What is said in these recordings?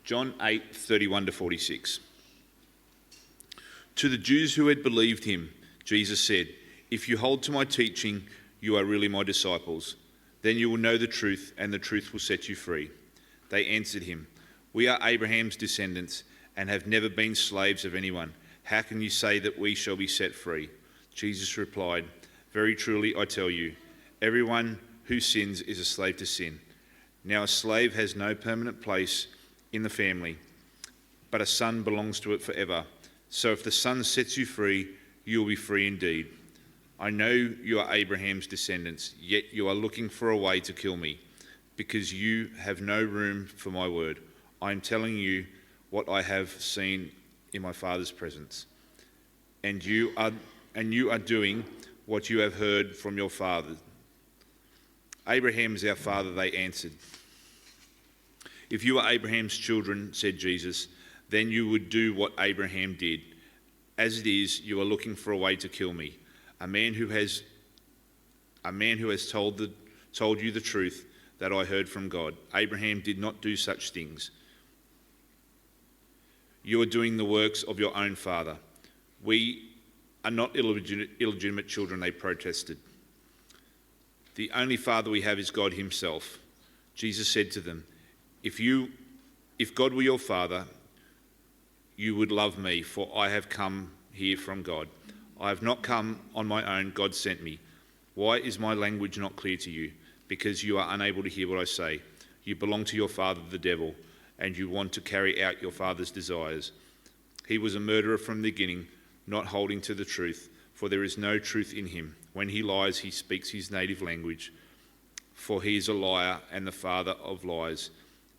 John 8:31-46. To the Jews who had believed him, Jesus said, "If you hold to my teaching, you are really my disciples. Then you will know the truth, and the truth will set you free." They answered him, "We are Abraham's descendants and have never been slaves of anyone. How can you say that we shall be set free?" Jesus replied, "Very truly I tell you, everyone who sins is a slave to sin. Now a slave has no permanent place in the family, but a son belongs to it forever. So if the Son sets you free, you will be free indeed. I know you are Abraham's descendants, yet you are looking for a way to kill me, because you have no room for my word. I am telling you what I have seen in my Father's presence, and you are doing what you have heard from your father." "Abraham is our father," they answered. "If you are Abraham's children," said Jesus, "then you would do what Abraham did. As it is, you are looking for a way to kill me, a man who has told you the truth that I heard from God. Abraham did not do such things. You are doing the works of your own father." "We are not illegitimate children," they protested. "The only father we have is God himself." Jesus said to them, If God were your father, you would love me, for I have come here from God. I have not come on my own, God sent me. Why is my language not clear to you? Because you are unable to hear what I say. You belong to your father, the devil, and you want to carry out your father's desires. He was a murderer from the beginning, not holding to the truth, for there is no truth in him. When he lies, he speaks his native language, for he is a liar and the father of lies.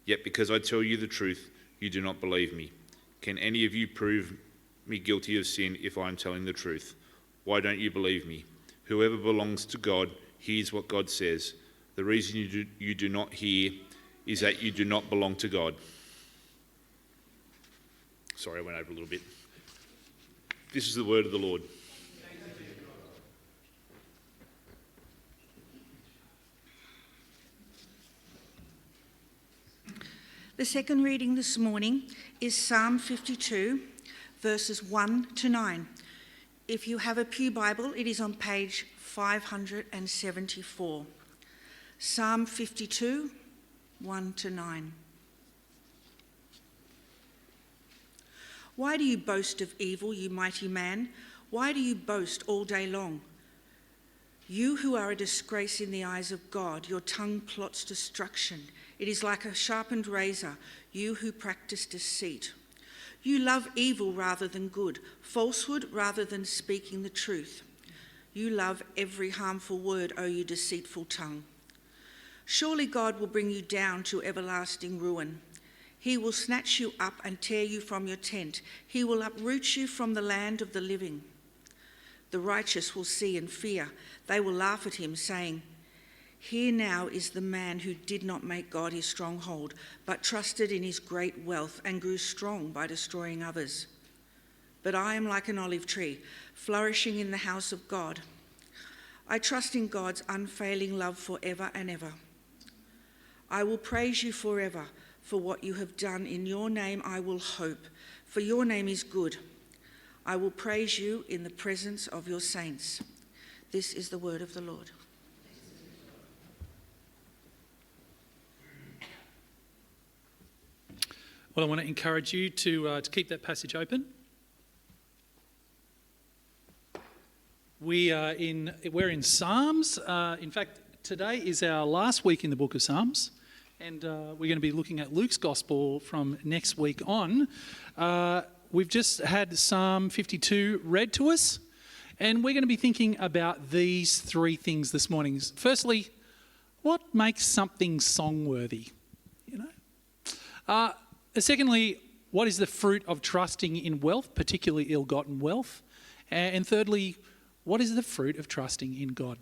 Yet because I tell you the truth, you do not believe me. Can any of you prove me guilty of sin if I am telling the truth? Why don't you believe me? Whoever belongs to God hears what God says. The reason you do not hear is that you do not belong to God." Sorry, I went over a little bit. This is the word of the Lord. The second reading this morning is Psalm 52, verses 1 to 9. If you have a Pew Bible, it is on page 574. Psalm 52, 1 to 9. "Why do you boast of evil, you mighty man? Why do you boast all day long? You who are a disgrace in the eyes of God, your tongue plots destruction. It is like a sharpened razor, you who practice deceit. You love evil rather than good, falsehood rather than speaking the truth. You love every harmful word, O you deceitful tongue. Surely God will bring you down to everlasting ruin. He will snatch you up and tear you from your tent. He will uproot you from the land of the living. The righteous will see and fear. They will laugh at him, saying, 'Here now is the man who did not make God his stronghold, but trusted in his great wealth and grew strong by destroying others. But I am like an olive tree, flourishing in the house of God. I trust in God's unfailing love forever and ever. I will praise you forever for what you have done. In your name I will hope, for your name is good. I will praise you in the presence of your saints.'" This is the word of the Lord. Well, I want to encourage you to keep that passage open. We're in Psalms. In fact, today is our last week in the book of Psalms, and we're going to be looking at Luke's Gospel from next week on. We've just had Psalm 52 read to us, and we're going to be thinking about these three things this morning. Firstly, what makes something song-worthy? Secondly, what is the fruit of trusting in wealth, particularly ill-gotten wealth? And thirdly, what is the fruit of trusting in God?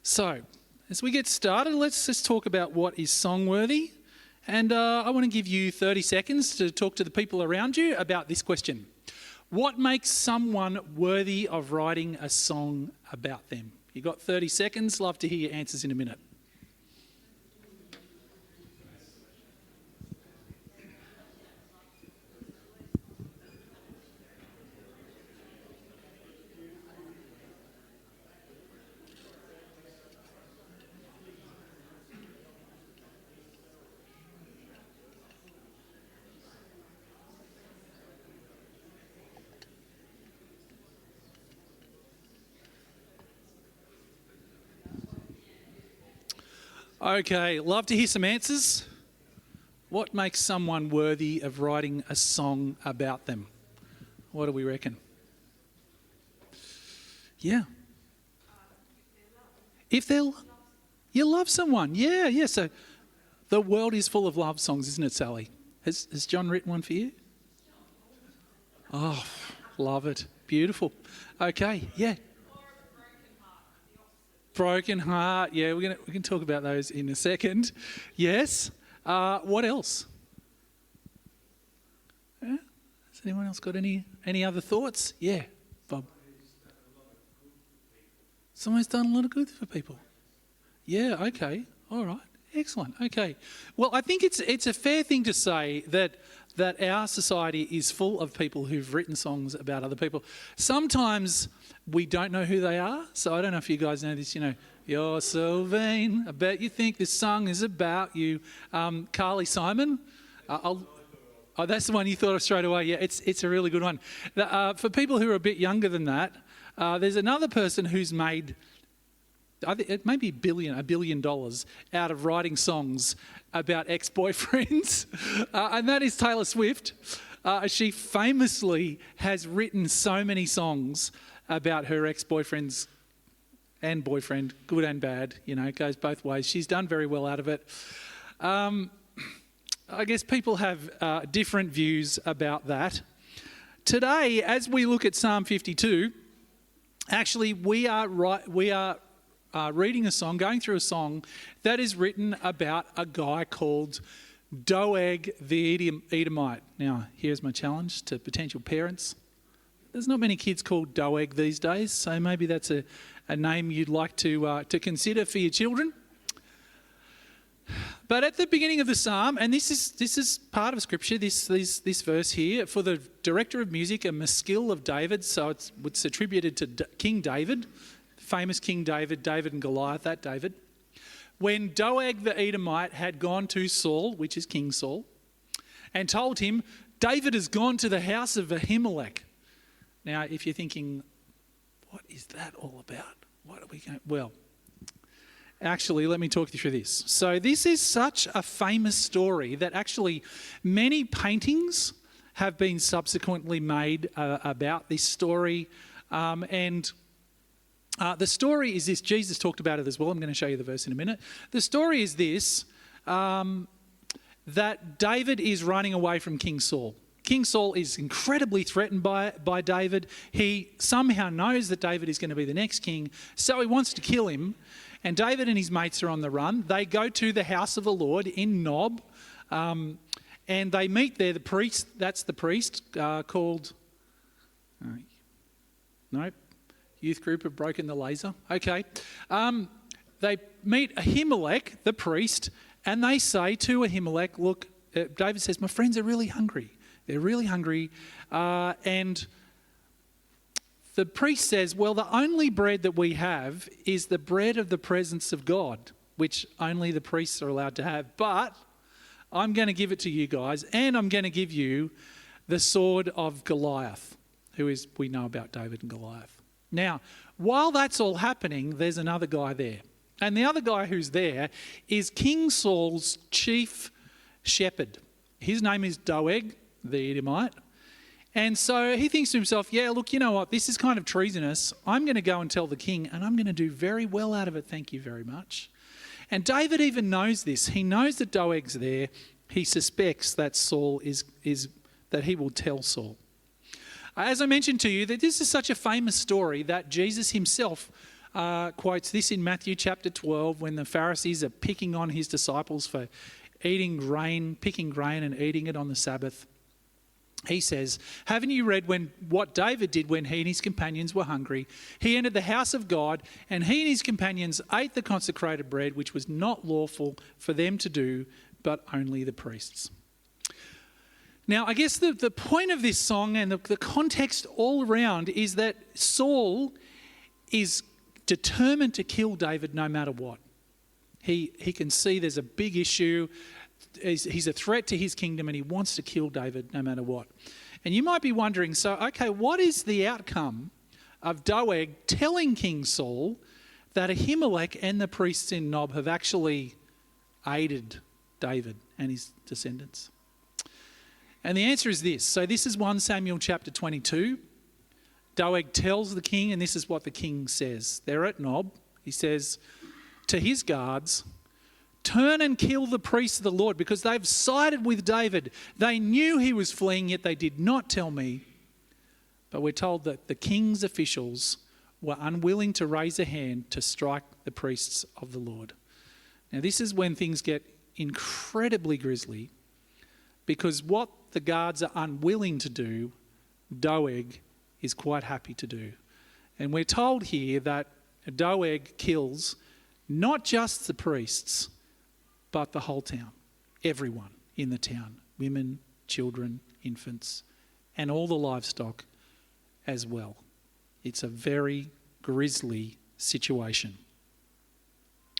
So, as we get started, let's just talk about what is song-worthy. And I want to give you 30 seconds to talk to the people around you about this question. What makes someone worthy of writing a song about them? You've got 30 seconds. Love to hear your answers in a minute. Okay, love to hear some answers. What makes someone worthy of writing a song about them? What do we reckon? Yeah. If they'll, you love someone. Yeah. So the world is full of love songs, isn't it, Sally? Has John written one for you? Oh, love it. Beautiful. Okay, yeah. Broken heart. Yeah, we can talk about those in a second. Yes. What else? Yeah? Has anyone else got any other thoughts? Yeah, Bob. Someone's done a lot of good for people. Yeah. Okay. All right. Excellent. Okay. Well, I think it's a fair thing to say that our society is full of people who've written songs about other people. Sometimes we don't know who they are. So I don't know if you guys know this, you're so vain, I bet you think this song is about you. Carly Simon. Oh, that's the one you thought of straight away. Yeah, it's a really good one. For people who are a bit younger than that, there's another person who's made, I think it may be $1 billion out of writing songs about ex-boyfriends, and that is Taylor Swift. She famously has written so many songs about her ex-boyfriends and boyfriend, good and bad, it goes both ways. She's done very well out of it. I guess people have different views about that. Today, as we look at Psalm 52, actually we are reading a song, going through a song that is written about a guy called Doeg the Edomite. Now, here's my challenge to potential parents. There's not many kids called Doeg these days, so maybe that's a name you'd like to consider for your children. But at the beginning of the psalm, and this is part of Scripture, this verse here, for the director of music, a maskil of David, so it's attributed to King David, famous King David, David and Goliath, that David. When Doeg the Edomite had gone to Saul, which is King Saul, and told him, David has gone to the house of Ahimelech. Now, if you're thinking, what is that all about? What are we going? Well, actually, let me talk you through this. So this is such a famous story that actually many paintings have been subsequently made about this story. The story is this. Jesus talked about it as well. I'm going to show you the verse in a minute. The story is this, that David is running away from King Saul. King Saul is incredibly threatened by David. He somehow knows that David is going to be the next king, so he wants to kill him. And David and his mates are on the run. They go to the house of the Lord in Nob, and they meet there. The priest, that's the priest called... Nope. Youth group have broken the laser. Okay. They meet Ahimelech, the priest, and they say to Ahimelech, look, David says, my friends are really hungry. They're really hungry. And the priest says, well, the only bread that we have is the bread of the presence of God, which only the priests are allowed to have. But I'm going to give it to you guys, and I'm going to give you the sword of Goliath, we know about David and Goliath. Now, while that's all happening, there's another guy there. And the other guy who's there is King Saul's chief shepherd. His name is Doeg, the Edomite. And so he thinks to himself, yeah, look, you know what? This is kind of treasonous. I'm going to go and tell the king, and I'm going to do very well out of it. Thank you very much. And David even knows this. He knows that Doeg's there. He suspects that Saul that he will tell Saul. As I mentioned to you, that this is such a famous story that Jesus himself quotes this in Matthew chapter 12 when the Pharisees are picking on his disciples for picking grain and eating it on the Sabbath. He says, haven't you read what David did when he and his companions were hungry? He entered the house of God, and he and his companions ate the consecrated bread, which was not lawful for them to do, but only the priests. Now, I guess the point of this song and the context all around is that Saul is determined to kill David no matter what. He can see there's a big issue. He's a threat to his kingdom, and he wants to kill David no matter what. And you might be wondering, so, okay, what is the outcome of Doeg telling King Saul that Ahimelech and the priests in Nob have actually aided David and his descendants? And the answer is this. So this is 1 Samuel chapter 22. Doeg tells the king, and this is what the king says. They're at Nob. He says to his guards, "Turn and kill the priests of the Lord, because they've sided with David. They knew he was fleeing, yet they did not tell me." But we're told that the king's officials were unwilling to raise a hand to strike the priests of the Lord. Now, this is when things get incredibly grisly, because what the guards are unwilling to do, Doeg is quite happy to do. And we're told here that Doeg kills not just the priests, but the whole town, everyone in the town, women, children, infants, and all the livestock as well. It's a very grisly situation.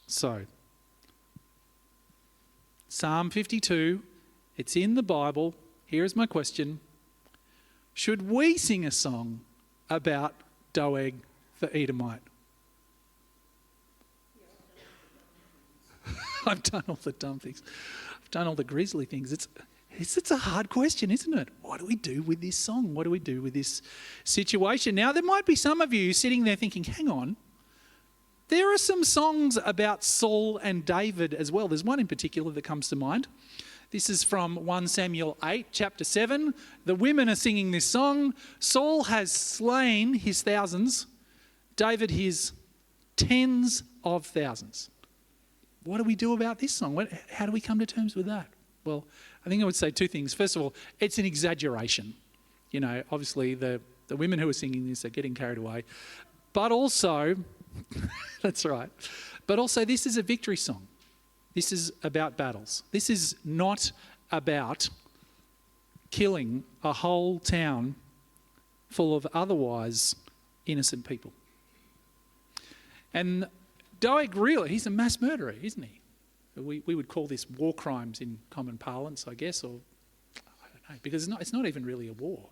So, Psalm 52, it's in the Bible. Here's my question. Should we sing a song about Doeg the Edomite? I've done all the dumb things. I've done all the grisly things. It's a hard question, isn't it? What do we do with this song? What do we do with this situation? Now, there might be some of you sitting there thinking, hang on, there are some songs about Saul and David as well. There's one in particular that comes to mind. This is from 1 Samuel 8, chapter 7. The women are singing this song. Saul has slain his thousands, David his tens of thousands. What do we do about this song? How do we come to terms with that? Well, I think I would say two things. First of all, it's an exaggeration. You know, obviously the women who are singing this are getting carried away. But also, that's right, but also this is a victory song. This is about battles. This is not about killing a whole town full of otherwise innocent people. And Doeg really, he's a mass murderer, isn't he? We would call this war crimes in common parlance, I guess, or I don't know, because it's not even really a war.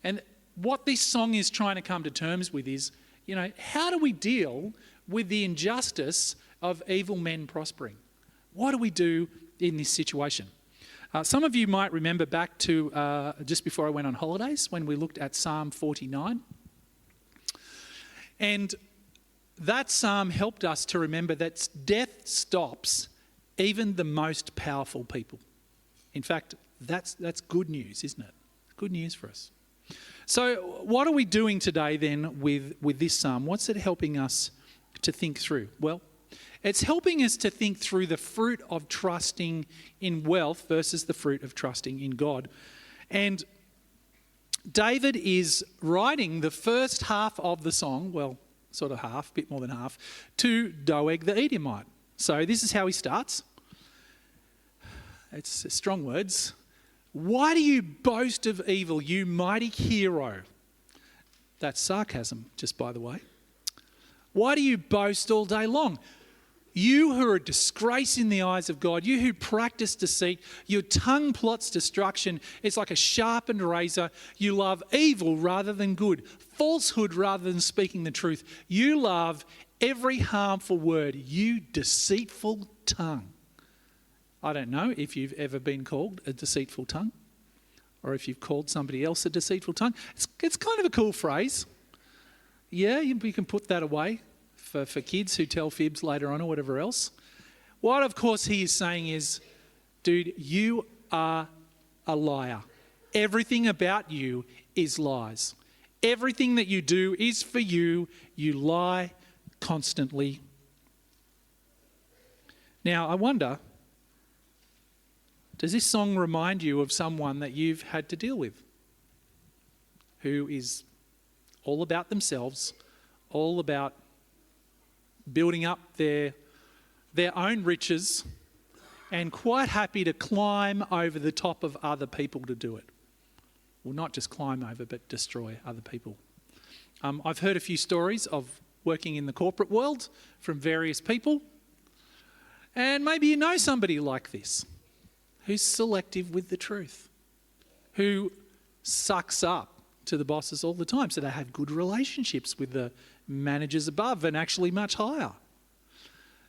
And what this song is trying to come to terms with is, you know, how do we deal with the injustice of evil men prospering? What do we do in this situation? Some of you might remember back to just before I went on holidays when we looked at Psalm 49. And that psalm helped us to remember that death stops even the most powerful people. In fact, that's good news, isn't it? Good news for us. So what are we doing today then with this psalm? What's it helping us to think through? Well, it's helping us to think through the fruit of trusting in wealth versus the fruit of trusting in God. And David is writing the first half of the song, well, sort of half, a bit more than half, to Doeg the Edomite. So this is how he starts. It's strong words. "Why do you boast of evil, you mighty hero?" That's sarcasm, just by the way. "Why do you boast all day long? You who are a disgrace in the eyes of God, you who practice deceit, your tongue plots destruction. It's like a sharpened razor. You love evil rather than good, falsehood rather than speaking the truth. You love every harmful word, you deceitful tongue." I don't know if you've ever been called a deceitful tongue or if you've called somebody else a deceitful tongue. It's kind of a cool phrase. Yeah, we can put that away for kids who tell fibs later on or whatever else. What, of course, he is saying is, dude, you are a liar. Everything about you is lies. Everything that you do is for you. You lie constantly. Now, I wonder, does this song remind you of someone that you've had to deal with who is all about themselves, all about building up their own riches and quite happy to climb over the top of other people to do it? Well, not just climb over, but destroy other people. I've heard a few stories of working in the corporate world from various people, and maybe you know somebody like this, who's selective with the truth, who sucks up to the bosses all the time, so they have good relationships with the managers above and actually much higher.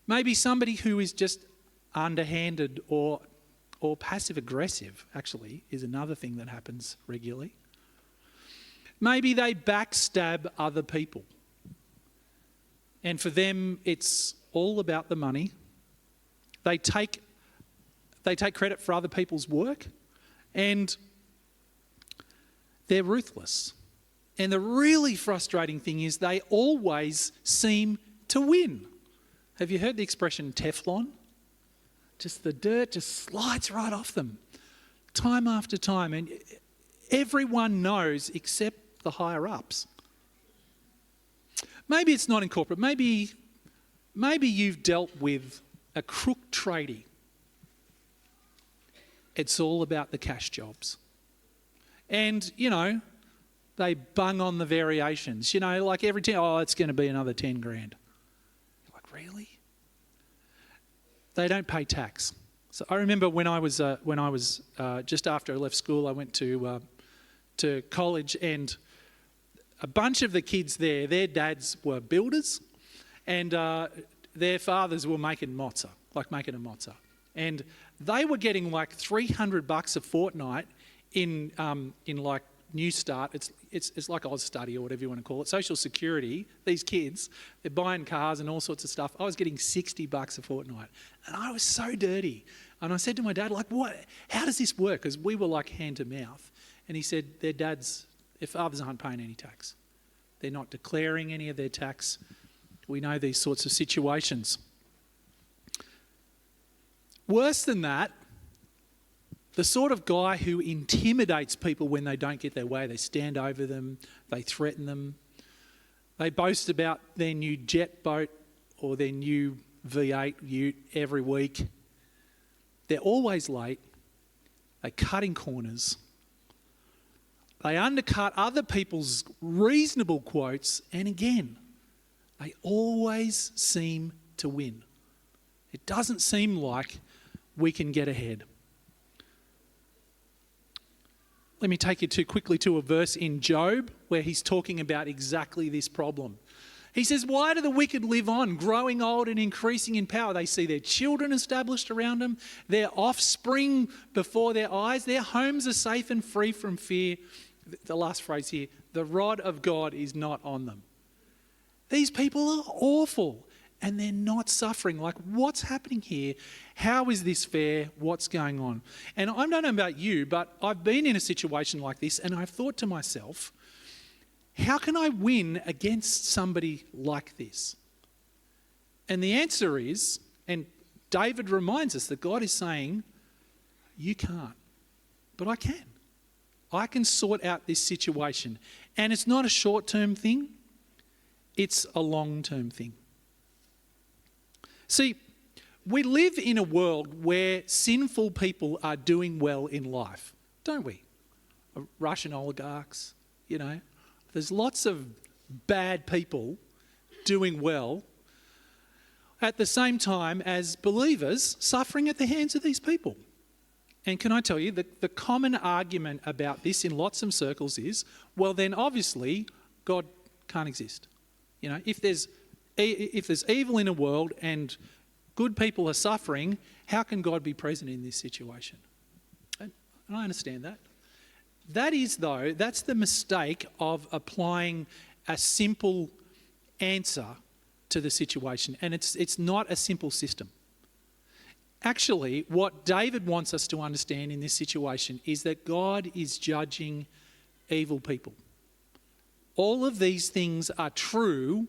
Maybe somebody who is just underhanded or passive aggressive, actually, is another thing that happens regularly. Maybe they backstab other people. And for them, it's all about the money. They take credit for other people's work, and they're ruthless. And the really frustrating thing is they always seem to win. Have you heard the expression Teflon? Just the dirt just slides right off them, time after time. And everyone knows except the higher ups. Maybe it's not in corporate. Maybe you've dealt with a crook tradie. It's all about the cash jobs. And, they bung on the variations. Like every time, it's going to be another 10 grand. You're like, really? They don't pay tax. So I remember when I was just after I left school, I went to college, and a bunch of the kids there, their dads were builders, and their fathers were making a mozza. And they were getting like $300 a fortnight in like New Start. It's like Austudy or whatever you want to call it. Social Security. These kids, they're buying cars and all sorts of stuff. I was getting $60 a fortnight, and I was so dirty. And I said to my dad, like, what? How does this work? Because we were like hand to mouth. And he said, their fathers aren't paying any tax. They're not declaring any of their tax. We know these sorts of situations. Worse than that, the sort of guy who intimidates people when they don't get their way. They stand over them, they threaten them, they boast about their new jet boat or their new V8 ute every week. They're always late, they cut in corners, they undercut other people's reasonable quotes, and again, they always seem to win. It doesn't seem like we can get ahead. Let me take you quickly to a verse in Job where he's talking about exactly this problem. He says, why do the wicked live on, growing old and increasing in power? They see their children established around them, their offspring before their eyes, their homes are safe and free from fear. The last phrase here, the rod of God is not on them. These people are awful, and they're not suffering. Like, what's happening here? How is this fair? What's going on? And I don't know about you, but I've been in a situation like this, and I've thought to myself, how can I win against somebody like this? And the answer is, and David reminds us that God is saying, you can't, but I can. I can sort out this situation. And it's not a short-term thing, it's a long-term thing. See, we live in a world where sinful people are doing well in life, don't we? Russian oligarchs, There's lots of bad people doing well at the same time as believers suffering at the hands of these people. And can I tell you, the common argument about this in lots of circles is, well, then obviously God can't exist. If there's evil in a world and good people are suffering, how can God be present in this situation? And I understand that. That's the mistake of applying a simple answer to the situation. And it's not a simple system. Actually, what David wants us to understand in this situation is that God is judging evil people. All of these things are true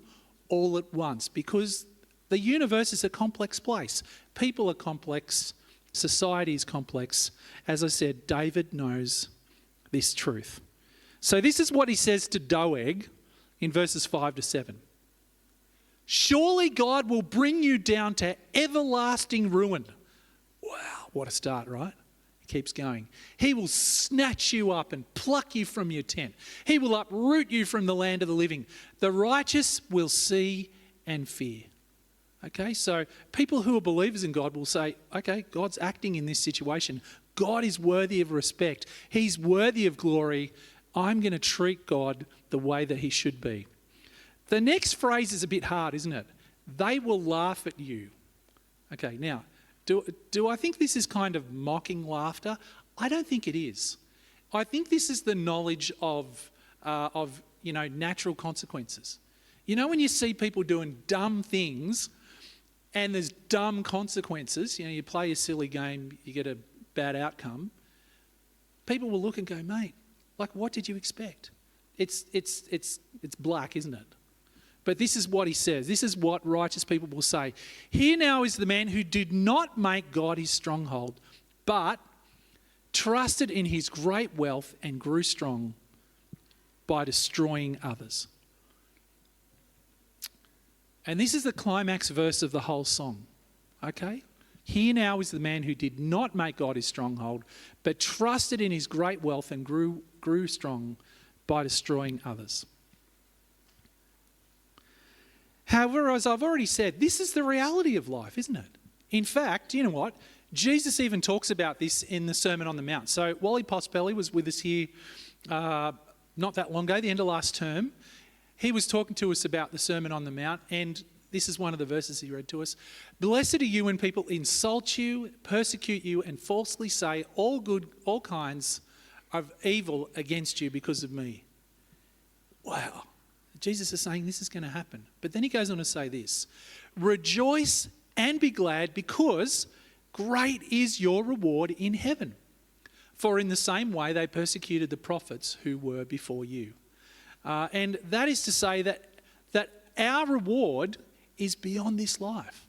all at once because the universe is a complex place. People are complex. Society is complex. As I said, David knows this truth. So this is what he says to Doeg in verses 5 to 7. Surely God will bring you down to everlasting ruin. Wow, what a start, right? He keeps going. He will snatch you up and pluck you from your tent. He will uproot you from the land of the living. The righteous will see and fear. Okay, so people who are believers in God will say, okay, God's acting in this situation. God is worthy of respect. He's worthy of glory. I'm going to treat God the way that he should be. The next phrase is a bit hard, isn't it? They will laugh at you. Okay, now, Do I think this is kind of mocking laughter? I don't think it is. I think this is the knowledge of natural consequences. You know, when you see people doing dumb things and there's dumb consequences, you play a silly game, you get a bad outcome, people will look and go, mate, like, what did you expect? It's black, isn't it? But this is what he says. This is what righteous people will say. Here now is the man who did not make God his stronghold, but trusted in his great wealth and grew strong by destroying others. And this is the climax verse of the whole song. Okay? Here now is the man who did not make God his stronghold, but trusted in his great wealth and grew strong by destroying others. However, as I've already said, this is the reality of life, isn't it? In fact, you know what? Jesus even talks about this in the Sermon on the Mount. So Wally Pospelli was with us here not that long ago, the end of last term. He was talking to us about the Sermon on the Mount, and this is one of the verses he read to us. Blessed are you when people insult you, persecute you, and falsely say all kinds of evil against you because of me. Wow. Jesus is saying this is going to happen. But then he goes on to say this. Rejoice and be glad, because great is your reward in heaven. For in the same way they persecuted the prophets who were before you. And that is to say that our reward is beyond this life.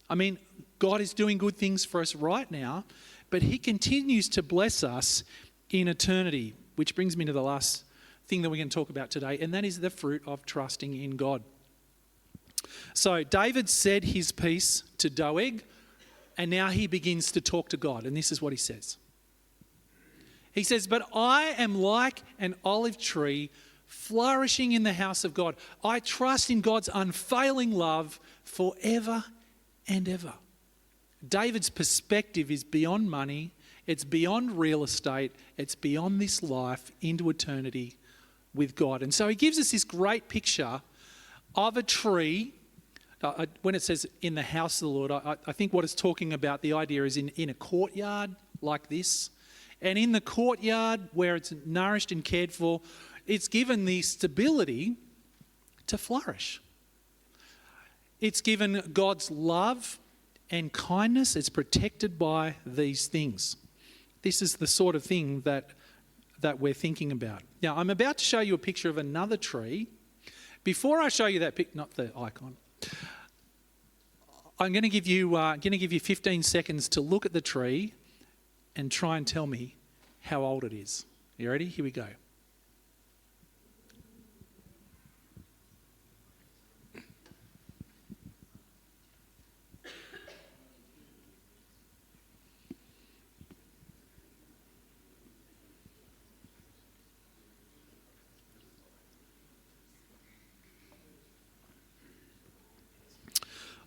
I mean, God is doing good things for us right now, but he continues to bless us in eternity, which brings me to the last thing that we're going to talk about today, and that is the fruit of trusting in God. So David said his piece to Doeg, and now he begins to talk to God, and this is what he says. He says, but I am like an olive tree flourishing in the house of God. I trust in God's unfailing love forever and ever. David's perspective is beyond money, it's beyond real estate, it's beyond this life into eternity with God. And so he gives us this great picture of a tree. When it says in the house of the Lord, I think what it's talking about, the idea is in a courtyard like this. And in the courtyard where it's nourished and cared for, it's given the stability to flourish. It's given God's love and kindness. It's protected by these things. This is the sort of thing that we're thinking about. Now, I'm about to show you a picture of another tree. Before I show you that not the icon, I'm going to give you 15 seconds to look at the tree and try and tell me how old it is. You ready? Here we go.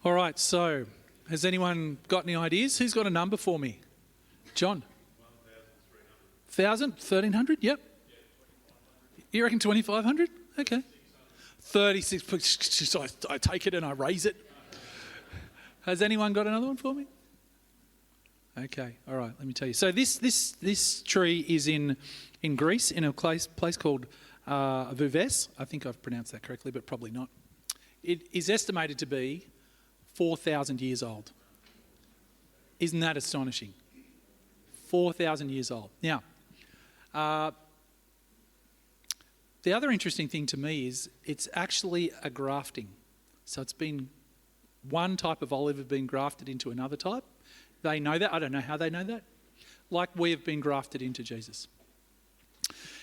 All right, so has anyone got any ideas? Who's got a number for me? John? 1,300. 1,300? Yep. You reckon 2,500? Okay. 36. I take it and I raise it. Has anyone got another one for me? Okay, all right, let me tell you. So this tree is in Greece, in a place called Vouves. I think I've pronounced that correctly, but probably not. It is estimated to be 4,000 years old. Isn't that astonishing? 4,000 years old. Now, the other interesting thing to me is it's actually a grafting. So it's been one type of olive has been grafted into another type. They know that. I don't know how they know that. Like we have been grafted into Jesus.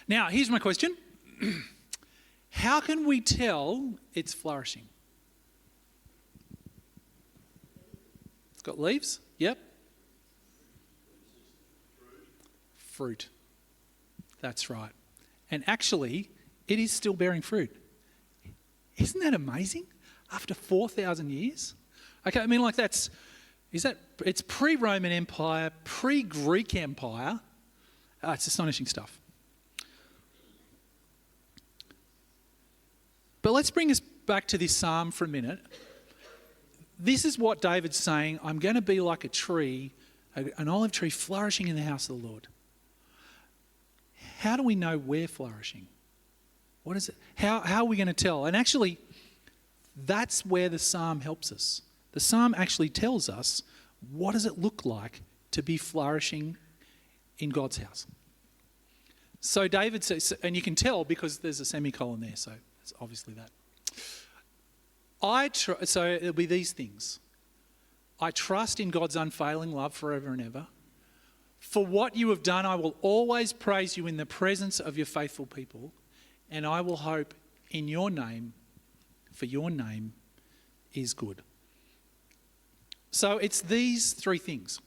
Now, here's my question. How can we tell it's flourishing? It's got leaves? Yep. Fruit. That's right. And actually, it is still bearing fruit. Isn't that amazing? After 4,000 years? Okay, I mean, like it's pre-Roman Empire, pre-Greek Empire. It's astonishing stuff. But let's bring us back to this psalm for a minute. this is what David's saying. I'm going to be like a tree, an olive tree flourishing in the house of the Lord. How do we know we're flourishing? What is it? How are we going to tell? And actually, that's where the psalm helps us. The psalm actually tells us, what does it look like to be flourishing in God's house? So David says, and you can tell because there's a semicolon there, so it's obviously that. So it'll be these things. I trust in God's unfailing love forever and ever. For what you have done, I will always praise you in the presence of your faithful people, and I will hope in your name, for your name is good. So it's these three things.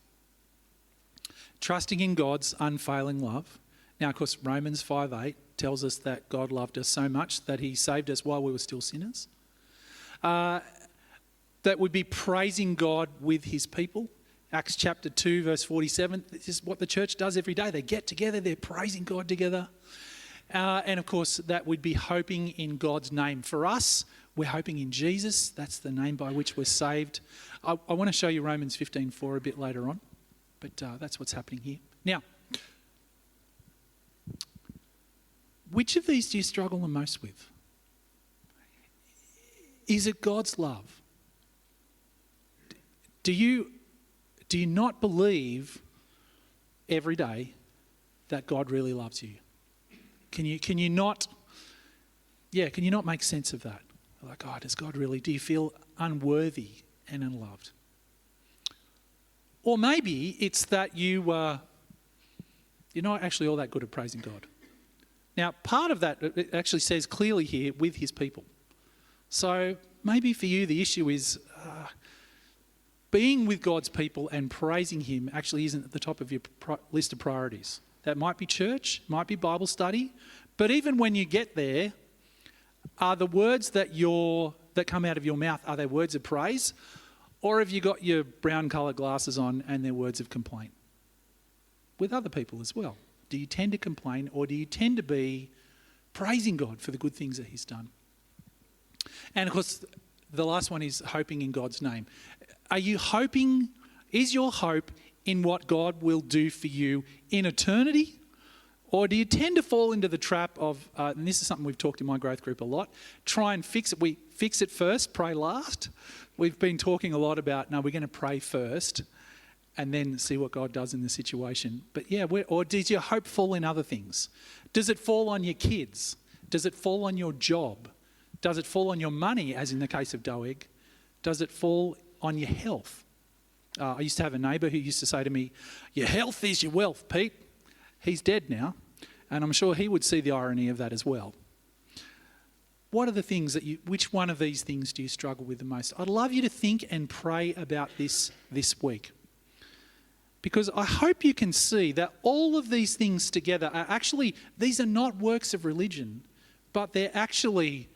Trusting in God's unfailing love. Now, of course, Romans 5:8 tells us that God loved us so much that he saved us while we were still sinners. That would be praising God with his people. Acts chapter 2, verse 47. This is what the church does every day. They get together, they're praising God together. And of course, that would be hoping in God's name. For us, we're hoping in Jesus. That's the name by which we're saved. I want to show you Romans 15:4 a bit later on. But that's what's happening here. Now, which of these do you struggle the most with? Is it God's love? Do you not believe every day that God really loves you? Can you not make sense of that? Like, oh, does God really? Do you feel unworthy and unloved? Or maybe it's that you're not actually all that good at praising God. Now, part of that, it actually says clearly here, with his people. So maybe for you the issue is being with God's people and praising him actually isn't at the top of your list of priorities. That might be church, might be Bible study, but even when you get there, are the words that come out of your mouth, are they words of praise? Or have you got your brown coloured glasses on and they're words of complaint? With other people as well. Do you tend to complain or do you tend to be praising God for the good things that he's done? And of course, the last one is hoping in God's name. Are you hoping, is your hope in what God will do for you in eternity? Or do you tend to fall into the trap of, and this is something we've talked in my growth group a lot, try and fix it. We fix it first, pray last. We've been talking a lot about, no, we're going to pray first and then see what God does in the situation. But yeah, or does your hope fall in other things? Does it fall on your kids? Does it fall on your job? Does it fall on your money, as in the case of Doeg? Does it fall on your health? I used to have a neighbour who used to say to me, your health is your wealth, Pete. He's dead now, and I'm sure he would see the irony of that as well. What are the things which one of these things do you struggle with the most? I'd love you to think and pray about this week. Because I hope you can see that all of these things together are actually, these are not works of religion, but they're actually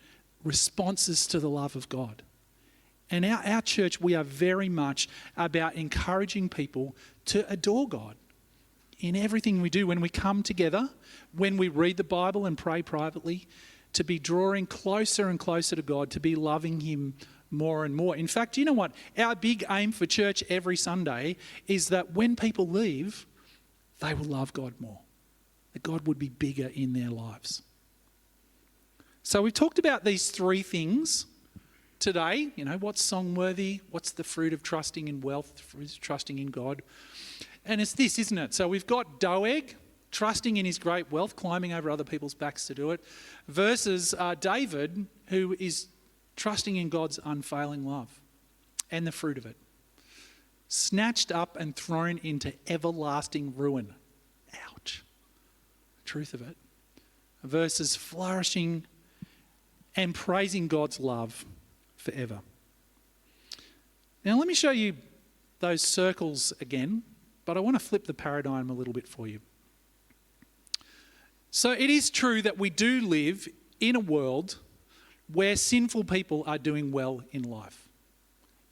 responses to the love of God. And our church, we are very much about encouraging people to adore God in everything we do. When we come together, when we read the Bible and pray privately, to be drawing closer and closer to God, to be loving him more and more. In fact, you know what? Our big aim for church every Sunday is that when people leave, they will love God more. That God would be bigger in their lives. So we've talked about these three things today. You know, what's song-worthy? What's the fruit of trusting in wealth, trusting in God? And it's this, isn't it? So we've got Doeg, trusting in his great wealth, climbing over other people's backs to do it, versus David, who is trusting in God's unfailing love and the fruit of it. Snatched up and thrown into everlasting ruin. Ouch. Truth of it. Versus flourishing and praising God's love forever. Now let me show you those circles again, but I want to flip the paradigm a little bit for you. So it is true that we do live in a world where sinful people are doing well in life.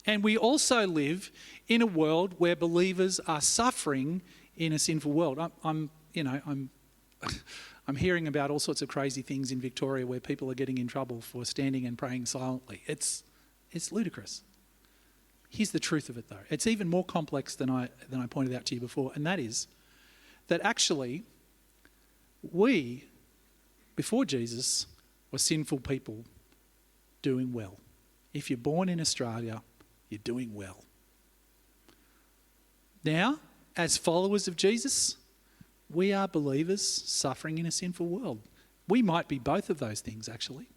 And we also live in a world where believers are suffering in a sinful world. I'm hearing about all sorts of crazy things in Victoria where people are getting in trouble for standing and praying silently. It's ludicrous. Here's the truth of it, though. It's even more complex than I pointed out to you before, and that is that actually we, before Jesus, were sinful people doing well. If you're born in Australia, you're doing well. Now, as followers of Jesus, we are believers suffering in a sinful world. We might be both of those things, actually,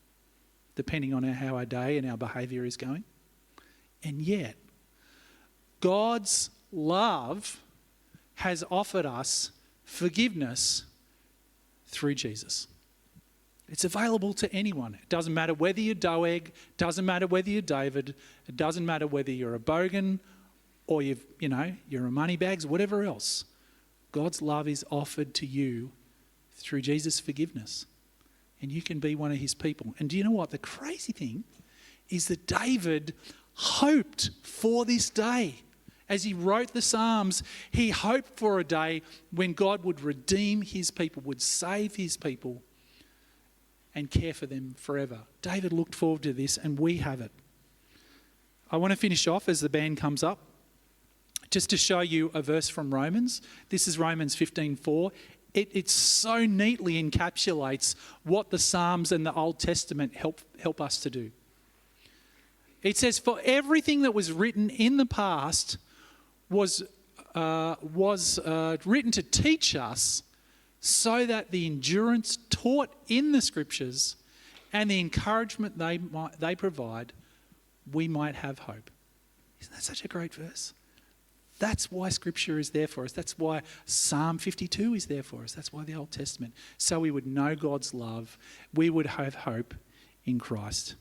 depending on how our day and our behaviour is going. And yet, God's love has offered us forgiveness through Jesus. It's available to anyone. It doesn't matter whether you're Doeg, doesn't matter whether you're David, it doesn't matter whether you're a bogan or you're a moneybags, whatever else. God's love is offered to you through Jesus' forgiveness. And you can be one of his people. And do you know what? The crazy thing is that David hoped for this day. As he wrote the Psalms, he hoped for a day when God would redeem his people, would save his people and care for them forever. David looked forward to this, and we have it. I want to finish off as the band comes up, just to show you a verse from Romans. This is Romans 15:4. It so neatly encapsulates what the Psalms and the Old Testament help us to do. It says, "For everything that was written in the past was written to teach us, so that the endurance taught in the Scriptures and the encouragement they provide, we might have hope." Isn't that such a great verse? That's why Scripture is there for us. That's why Psalm 52 is there for us. That's why the Old Testament. So we would know God's love. We would have hope in Christ.